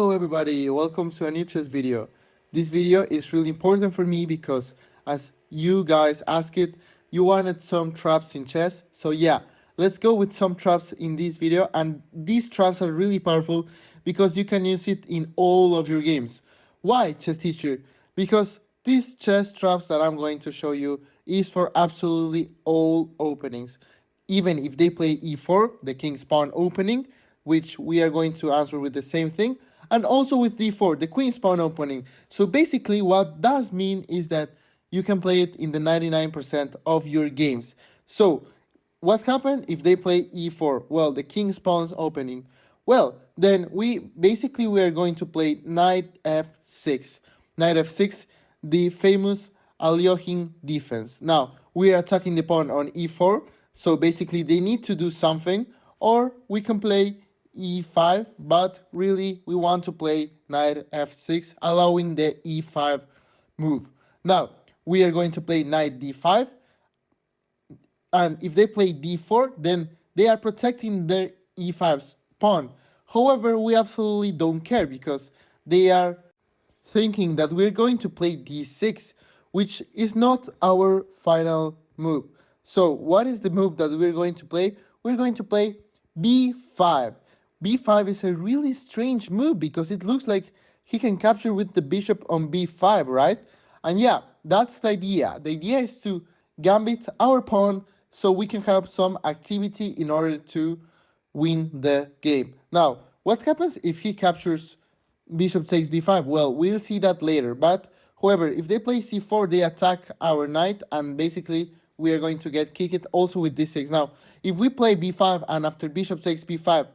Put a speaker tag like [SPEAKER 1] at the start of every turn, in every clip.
[SPEAKER 1] Hello everybody, welcome to a new chess video. This video is really important for me because as you guys asked it, you wanted some traps in chess. So yeah, let's go with some traps in this video, and these traps are really powerful because you can use it in all of your games. Why, chess teacher? Because these chess traps that I'm going to show you is for absolutely all openings. Even if they play e4, the king's pawn opening, which we are going to answer with the same thing, and also with d4, the queen's pawn opening. So basically what does mean is that you can play it in the 99% of your games. So what happened if they play e4? Well, the king's pawn's opening. Well, then we are going to play knight f6. Knight f6, the famous Aljochin defense. Now, we are attacking the pawn on e4, so basically they need to do something, or we can play e5, but really we want to play knight f6, allowing the e5 move. Now, we are going to play knight d5, and if they play d4, then they are protecting their e5's pawn. However, we absolutely don't care because they are thinking that we're going to play d6, which is not our final move. So what is the move that we're going to play? We're going to play b5. b5 is a really strange move because it looks like he can capture with the bishop on b5, right? And yeah, that's the idea. The idea is to gambit our pawn so we can have some activity in order to win the game. Now, what happens if he captures bishop takes b5? Well, we'll see that later. But however, if they play c4, they attack our knight, and basically we are going to get kicked also with d6. Now, if we play b5 and after bishop takes b5,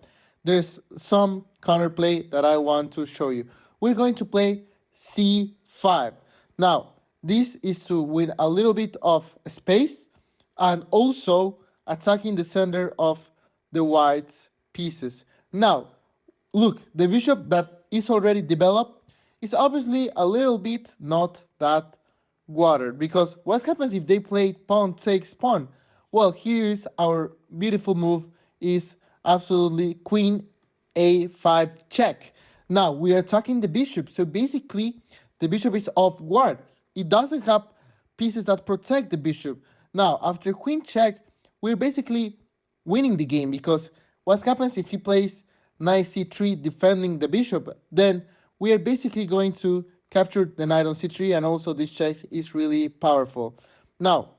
[SPEAKER 1] there's some counterplay that I want to show you. We're going to play c5. Now, this is to win a little bit of space and also attacking the center of the white's pieces. Now, look, the bishop that is already developed is obviously a little bit not that watered, because what happens if they play pawn takes pawn? Well, here is our beautiful move, is absolutely queen a5 check. Now we are attacking the bishop, so basically the bishop is off guard. It doesn't have pieces that protect the bishop. Now after queen check, we're basically winning the game, because what happens if he plays knight c3 defending the bishop? Then we are basically going to capture the knight on c3, and also this check is really powerful. Now,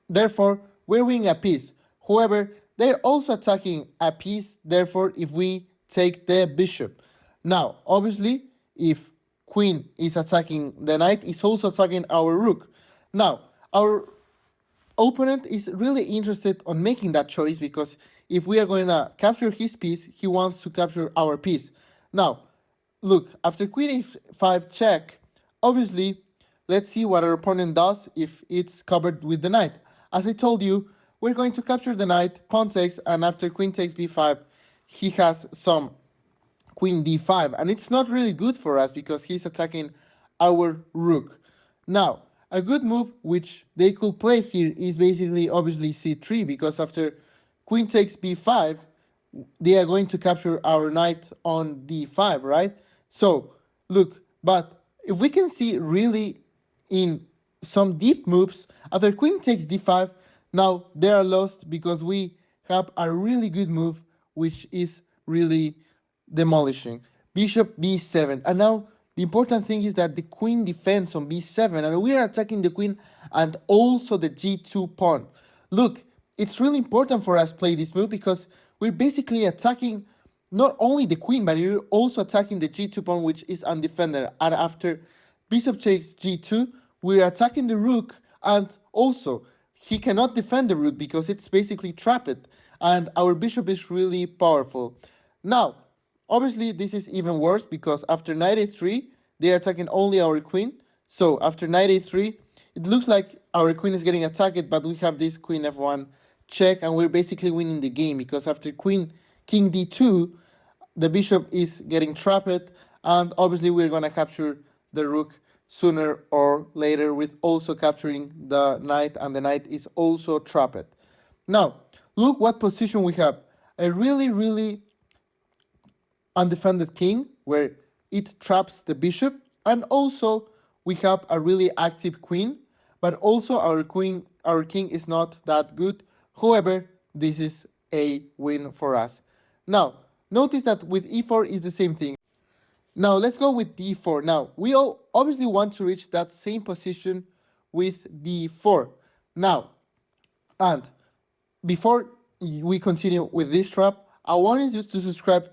[SPEAKER 1] therefore, we're winning a piece. However, they're also attacking a piece, therefore, if we take the bishop. Now, obviously, if queen is attacking the knight, it's also attacking our rook. Now, our opponent is really interested on making that choice, because if we are going to capture his piece, he wants to capture our piece. Now, look, after queen e5 check, obviously, let's see what our opponent does if it's covered with the knight. As I told you, we're going to capture the knight, pawn takes, and after queen takes b5, he has some queen d5, and it's not really good for us because he's attacking our rook. Now, a good move which they could play here is basically obviously c3, because after queen takes b5, they are going to capture our knight on d5, right? So, look, but if we can see really in some deep moves, after queen takes d5, now they are lost because we have a really good move which is really demolishing. Bishop b7, and now the important thing is that the queen defends on b7, and we are attacking the queen and also the g2 pawn. Look, it's really important for us to play this move because we're basically attacking not only the queen, but we're also attacking the g2 pawn, which is undefended. And after bishop takes g2, we're attacking the rook, and also he cannot defend the rook because it's basically trapped, and our bishop is really powerful. Now, obviously, this is even worse because after knight a3, they are attacking only our queen. So after knight a3, it looks like our queen is getting attacked, but we have this queen f1 check, and we're basically winning the game because after king d2, the bishop is getting trapped, and obviously we're going to capture the rook sooner or later with also capturing the knight, and the knight is also trapped. Now, look what position we have. A really undefended king where it traps the bishop, and also we have a really active queen, but also our king is not that good. However, this is a win for us. Now, notice that with e4 is the same thing. Now let's go with d4. Now we all obviously want to reach that same position with d4. Now, and before we continue with this trap, I wanted you to subscribe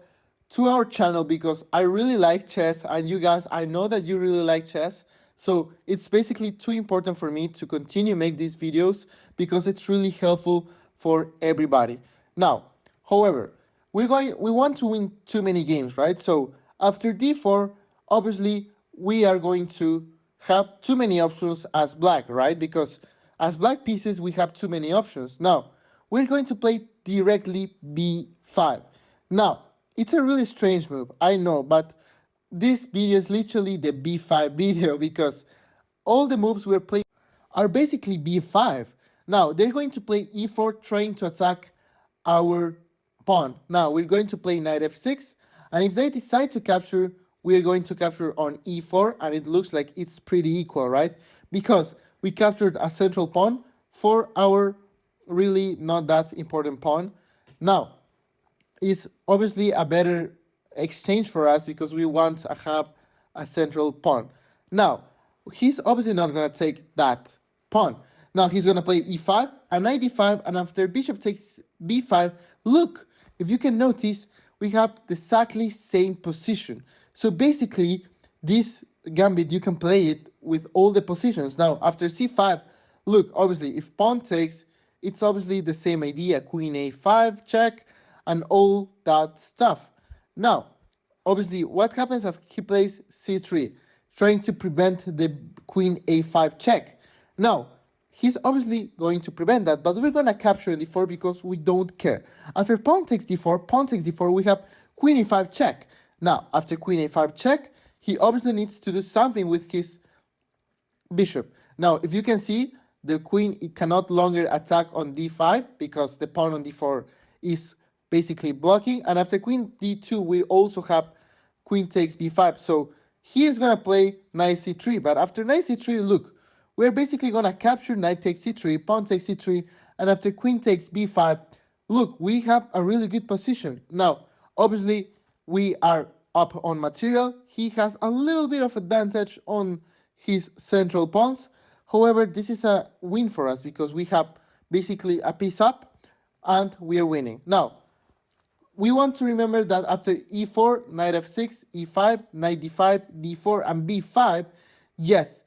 [SPEAKER 1] to our channel because I really like chess, and you guys, I know that you really like chess. So it's basically too important for me to continue make these videos because it's really helpful for everybody. Now, however, we want to win too many games, right? So after d4, obviously we are going to have too many options as black, right? Because as black pieces, we have too many options. Now, we're going to play directly b5. Now, it's a really strange move, I know, but this video is literally the b5 video because all the moves we're playing are basically b5. Now, they're going to play e4, trying to attack our pawn. Now, we're going to play knight f6, and if they decide to capture, we're going to capture on e4, and it looks like it's pretty equal, right? Because we captured a central pawn for our really not that important pawn. Now, it's obviously a better exchange for us because we want to have a central pawn. Now, he's obviously not going to take that pawn. Now he's going to play e5 and knight d5, and after bishop takes b5, look, if you can notice, we have the exactly same position. So basically, this gambit, you can play it with all the positions. Now, after c5, look, obviously, if pawn takes, it's obviously the same idea, queen a5, check, and all that stuff. Now, obviously, what happens if he plays c3, trying to prevent the queen a5 check? Now, he's obviously going to prevent that, but we're going to capture d4 because we don't care. After pawn takes d4, we have queen e5 check. Now, after queen a5 check, he obviously needs to do something with his bishop. Now, if you can see, the queen cannot longer attack on d5 because the pawn on d4 is basically blocking. And after queen d2, we also have queen takes b5. So he is going to play knight c3. But after knight c3, look, we're basically going to capture knight takes c3, pawn takes c3, and after queen takes b5, look, we have a really good position. Now, obviously, we are up on material. He has a little bit of advantage on his central pawns. However, this is a win for us because we have basically a piece up and we are winning. Now, we want to remember that after e4, knight f6, e5, knight d5, d4, and b5, yes,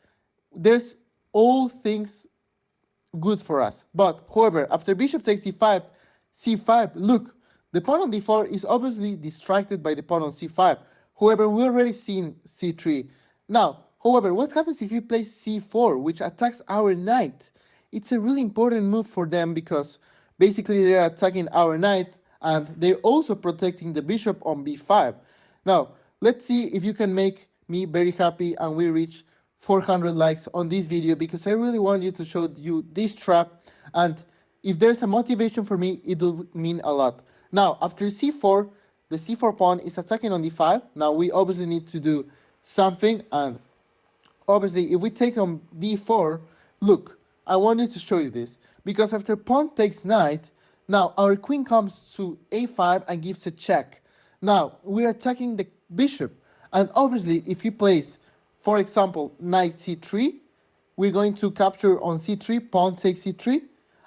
[SPEAKER 1] there's all things good for us. But, however, after bishop takes d5, c5, look, the pawn on d4 is obviously distracted by the pawn on c5. However, we already seen c3. Now, however, what happens if he plays c4, which attacks our knight? It's a really important move for them because basically they're attacking our knight and they're also protecting the bishop on b5. Now, let's see if you can make me very happy and we reach 400 likes on this video because I really want you to show you this trap, and if there's a motivation for me, it will mean a lot. Now, after c4, the c4 pawn is attacking on d5. Now, we obviously need to do something, and obviously, if we take on d4, look, I wanted to show you this, because after pawn takes knight, now our queen comes to a5 and gives a check. Now, we're attacking the bishop, and obviously, if he plays, for example, knight c3, we're going to capture on c3, pawn takes c3,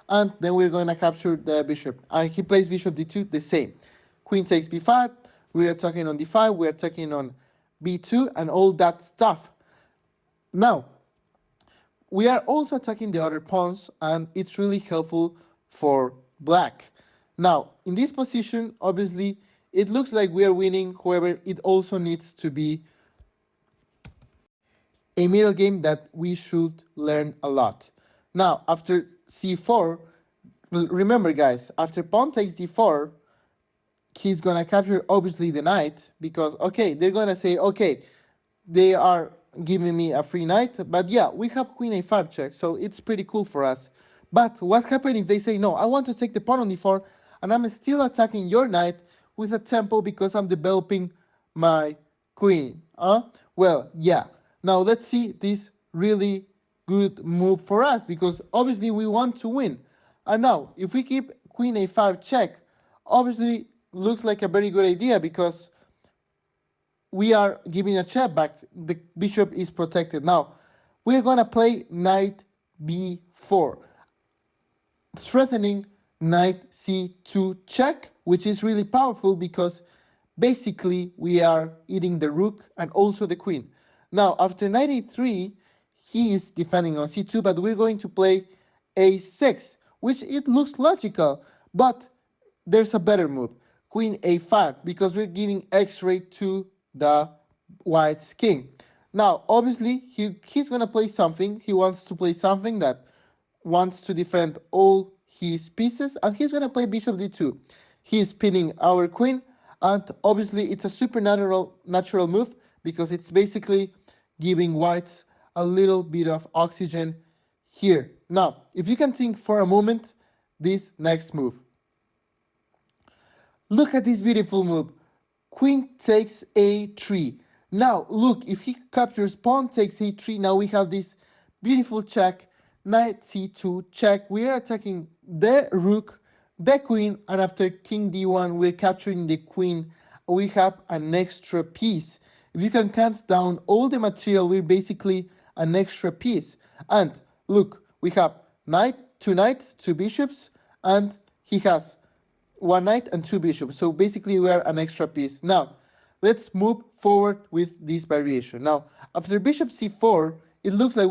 [SPEAKER 1] and then we're going to capture the bishop. And he plays bishop d2, the same. Queen takes b5, we're attacking on d5, we're attacking on b2, and all that stuff. Now, we are also attacking the other pawns, and it's really helpful for black. Now, in this position, obviously, it looks like we are winning. However, it also needs to be a middle game that we should learn a lot. Now, after c4, remember, guys, after pawn takes d4, he's going to capture, obviously, the knight, because, okay, they're going to say, okay, they are giving me a free knight, but yeah, we have queen a5 check, so it's pretty cool for us. But what happens if they say, no, I want to take the pawn on d4, and I'm still attacking your knight with a tempo because I'm developing my queen. Well, yeah. Now let's see this really good move for us because obviously we want to win. And now, if we keep queen a5 check, obviously looks like a very good idea because we are giving a check back. The bishop is protected. Now, we're going to play knight b4, threatening knight c2 check, which is really powerful because basically we are eating the rook and also the queen. Now, after knight a3, he is defending on c2, but we're going to play a6, which it looks logical, but there's a better move, queen a5, because we're giving x-ray to the white's king. Now, obviously, he's going to play something. He wants to play something that wants to defend all his pieces, and he's going to play bishop d2. He's pinning our queen, and obviously it's a supernatural natural move because it's basically giving whites a little bit of oxygen here. Now, if you can think for a moment, this next move. Look at this beautiful move. Queen takes a3. Now, look, if he captures pawn takes a3, now we have this beautiful check, knight c2 check. We are attacking the rook, the queen, and after king d1, we're capturing the queen. We have an extra piece. If you can count down all the material, we're basically an extra piece. And look, we have knight, two knights, two bishops, and he has one knight and two bishops. So basically we are an extra piece. Now, let's move forward with this variation. Now, after bishop c4, it looks like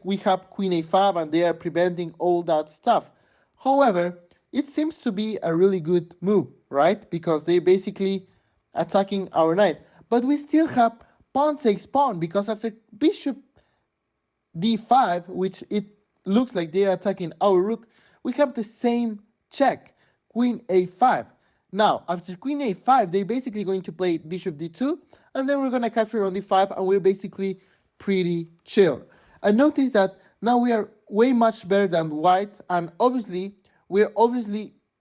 [SPEAKER 1] we have queen a5 and they are preventing all that stuff. However, it seems to be a really good move, right? Because they're basically attacking our knight. But we still have pawn takes pawn because after bishop d5, which it looks like they're attacking our rook, we have the same check, queen a5. Now, after queen a5, they're basically going to play bishop d2, and then we're going to capture on d5, and we're basically pretty chill. And notice that now we are way much better than white, and obviously, we're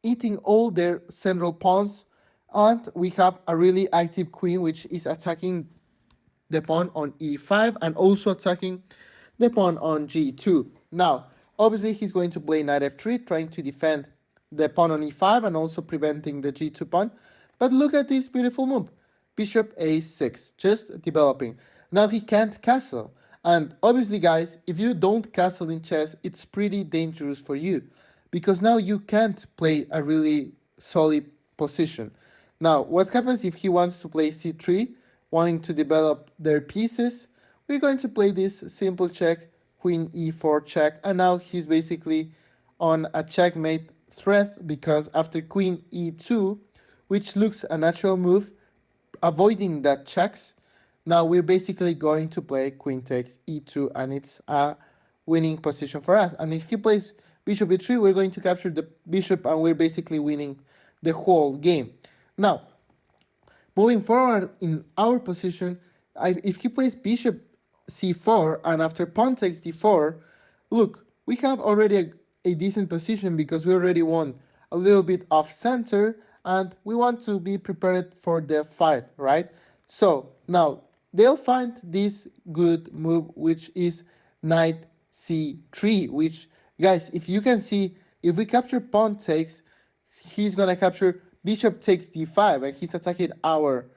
[SPEAKER 1] eating all their central pawns, and we have a really active queen, which is attacking the pawn on e5, and also attacking the pawn on g2. Now, obviously, he's going to play knight f3, trying to defend the pawn on e5 and also preventing the g2 pawn. But look at this beautiful move. Bishop a6, just developing. Now he can't castle. And obviously, guys, if you don't castle in chess, it's pretty dangerous for you because now you can't play a really solid position. Now, what happens if he wants to play c3, wanting to develop their pieces? We're going to play this simple check, queen e4 check, and now he's basically on a checkmate threat because after queen e2, which looks a natural move, avoiding that checks, now we're basically going to play queen takes e2, and it's a winning position for us. And if he plays bishop e3, we're going to capture the bishop, and we're basically winning the whole game. Now, moving forward in our position, if he plays bishop c4, and after pawn takes d4, look, we have already a decent position because we already won a little bit off center, and we want to be prepared for the fight, right? So now they'll find this good move, which is knight c3, which, guys, if you can see, if we capture pawn takes, he's gonna capture bishop takes d5, and he's attacking our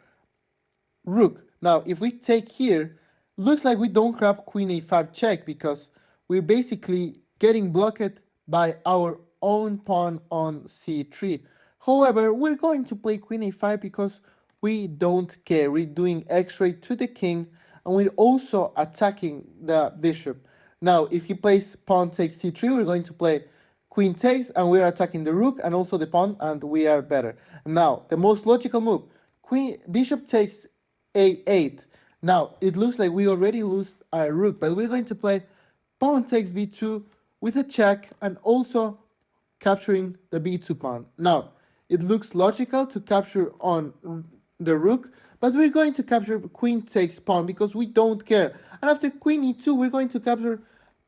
[SPEAKER 1] rook. Now, if we take here, looks like we don't have queen a5 check because we're basically getting blocked by our own pawn on c3. However, we're going to play queen a5 because we don't care. We're doing x-ray to the king, and we're also attacking the bishop. Now, if he plays pawn takes c3, we're going to play queen takes, and we're attacking the rook and also the pawn, and we are better. Now, the most logical move, bishop takes a8. Now, it looks like we already lost our rook, but we're going to play pawn takes b2 with a check and also capturing the b2 pawn. Now, it looks logical to capture on the rook, but we're going to capture queen takes pawn because we don't care. And after queen e2, we're going to capture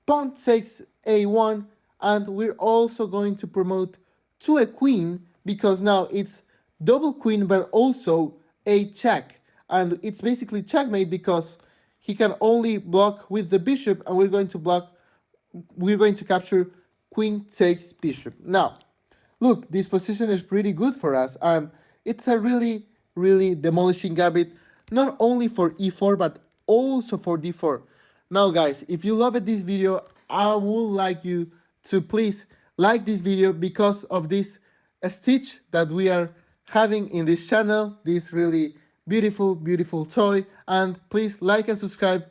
[SPEAKER 1] pawn takes a1, and we're also going to promote to a queen because now it's double queen, but also a check. And it's basically checkmate because he can only block with the bishop, and we're going to capture queen takes bishop. Now, look, this position is pretty good for us, and it's a really, really demolishing gambit, not only for e4, but also for d4. Now, guys, if you loved this video, I would like you to please like this video because of this stitch that we are having in this channel, this really beautiful, beautiful toy, and please like and subscribe.